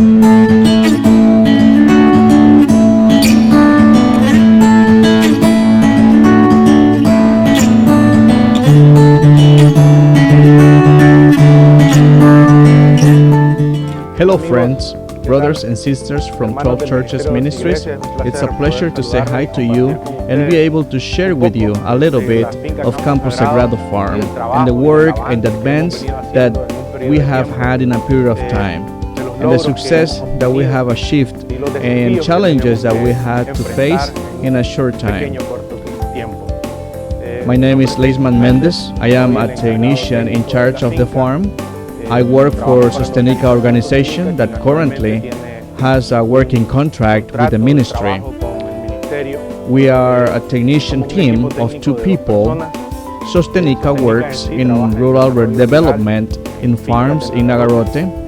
Hello friends, brothers and sisters from 12 Churches Ministries. It's a pleasure to say hi to you and be able to share with you a little bit of Campo Sagrado Farm and the work and advance that we have had in a period of time, and the success that we have achieved and challenges that we had to face in a short time. My name is Leisman Mendez. I am a technician in charge of the farm. I work for Sostenica organization that currently has a working contract with the ministry. We are a technician team of 2 people. Sostenica works in rural development in farms in Agarote.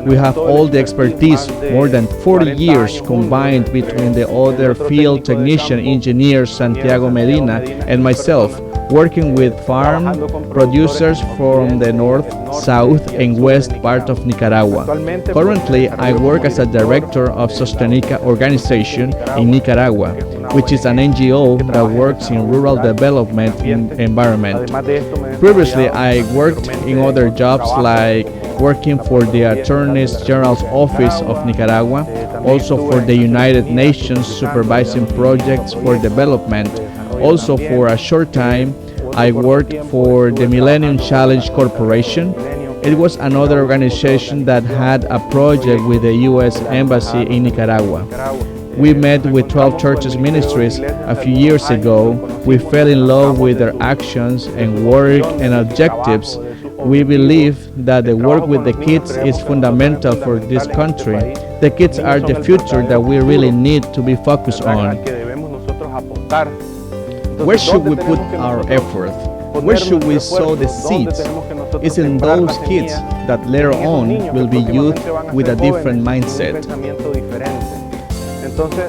We have all the expertise, more than 40 years combined between the other field technician engineer Santiago Medina and myself, working with farm producers from the north, south, and west part of Nicaragua. Currently, I work as a director of Sostenica organization in Nicaragua, which is an NGO that works in rural development environment. Previously, I worked in other jobs like working for the Attorney General's Office of Nicaragua, also for the United Nations supervising projects for development. Also, for a short time, I worked for the Millennium Challenge Corporation. It was another organization that had a project with the U.S. Embassy in Nicaragua. We met with 12 Churches Ministries a few years ago. We fell in love with their actions and work and objectives. We believe that the work with the kids is fundamental for this country. The kids are the future that we really need to be focused on. Where should we put our effort? Where should we sow the seeds? It's in those kids that later on will be youth with a different mindset.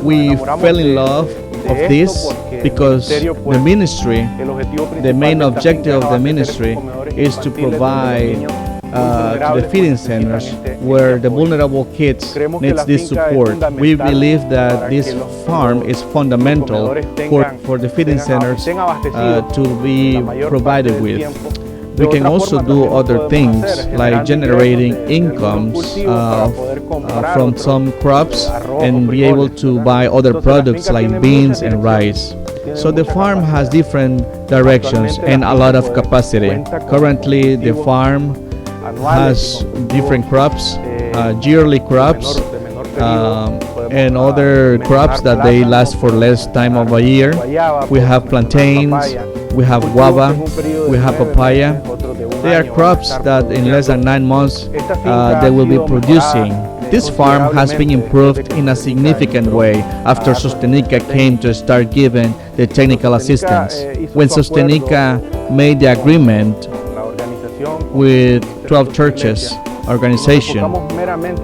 We fell in love of this because the ministry, the main objective of the ministry is to provide to the feeding centers where the vulnerable kids needs this support. We believe that this farm is fundamental for the feeding centers to be provided with. We can also do other things like generating incomes from some crops and be able to buy other products like beans and rice. So the farm has different directions and a lot of capacity. Currently, the farm has different crops, yearly crops, and other crops that they last for less time of a year. We have plantains, we have guava, we have papaya. They are crops that in less than 9 months they will be producing. This farm has been improved in a significant way after Sostenica came to start giving the technical assistance. When Sostenica made the agreement with 12 Churches organization,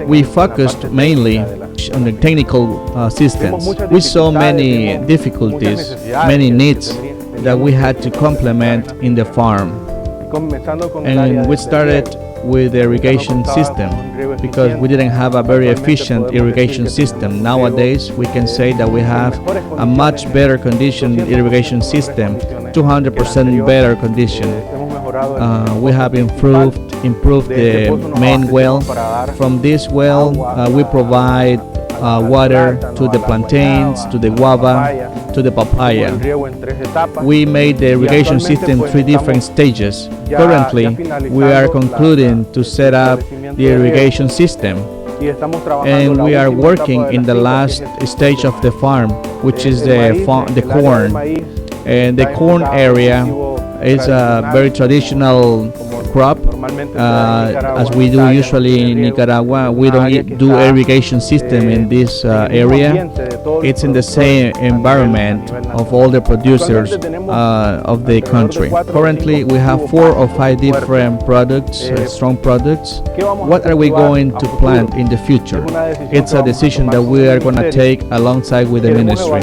we focused mainly on the technical assistance. We saw many difficulties, many needs that we had to complement in the farm. And we started with the irrigation system because we didn't have a very efficient irrigation system. Nowadays, we can say that we have a much better conditioned irrigation system, 200% better condition. We have improved the main well. From this well, we provide water to the plantains, to the guava, to the papaya. We made the irrigation system 3 different stages. Currently, we are concluding to set up the irrigation system, and we are working in the last stage of the farm, which is the corn. And the corn area is a very traditional crop. As we do usually in Nicaragua, we don't do irrigation system in this area. It's in the same environment of all the producers of the country. Currently, we have 4 or 5 different products, strong products. What are we going to plant in the future? It's a decision that we are going to take alongside with the ministry.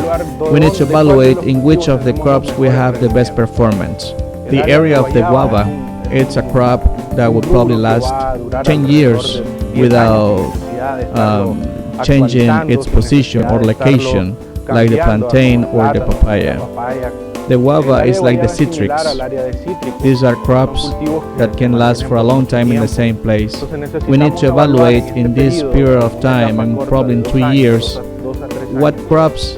We need to evaluate in which of the crops we have the best performance. The area of the guava, it's a crop that will probably last 10 years without changing its position or location, like the plantain or the papaya. The guava is like the citrus. These are crops that can last for a long time in the same place. We need to evaluate in this period of time, and probably in 2 years, what crops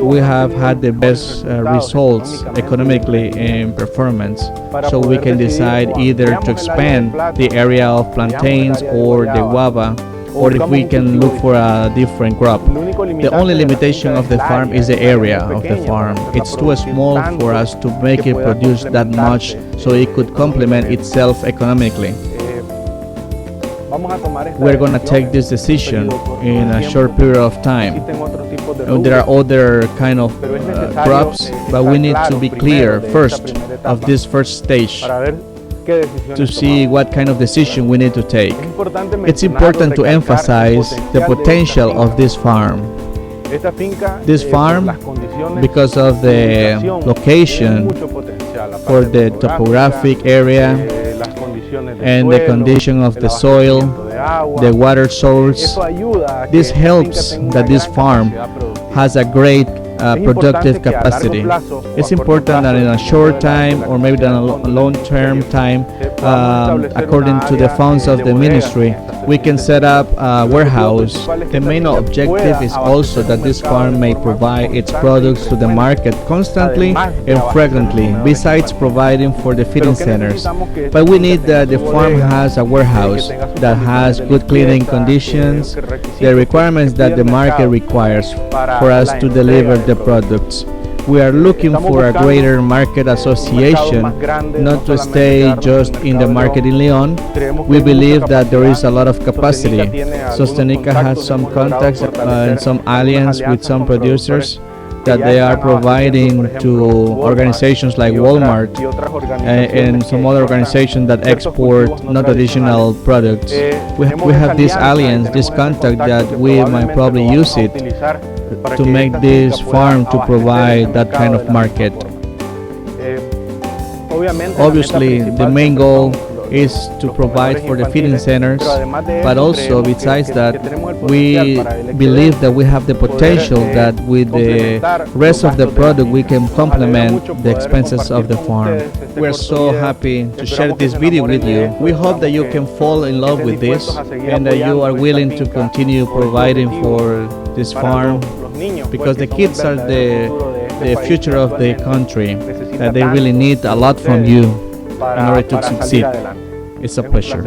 we have had the best results economically in performance, so we can decide either to expand the area of plantains or the guava, or if we can look for a different crop. The only limitation of the farm is the area of the farm. It's too small for us to make it produce that much so it could complement itself economically. We're going to take this decision in a short period of time. There are other kind of crops, but we need to be clear first of this first stage to see what kind of decision we need to take. It's important to emphasize the potential of this farm. This farm, because of the location, for the topographic area, and the condition of the soil, the water source, this helps that this farm has a great productive capacity. It's important that in a short time or maybe in a long-term time, according to the funds of the ministry, we can set up a warehouse. The main objective is also that this farm may provide its products to the market constantly and frequently, besides providing for the feeding centers. But we need that the farm has a warehouse that has good cleaning conditions, the requirements that the market requires for us to deliver the products. We are looking for a greater market association, not to stay just in the market in Leon. We believe that there is a lot of capacity. Sostenica has some contacts and some alliance with some producers that they are providing to organizations like Walmart and some other organizations that export non-traditional products. We have this alliance, this contact that we might probably use it to make this farm to provide that kind of market. Obviously, the main goal is to provide for the feeding centers, but also besides that, we believe that we have the potential that with the rest of the product we can complement the expenses of the farm. We're so happy to share this video with you. We hope that you can fall in love with this and that you are willing to continue providing for this farm, because the kids are the future of the country, that they really need a lot from you in order to succeed. It's a pleasure.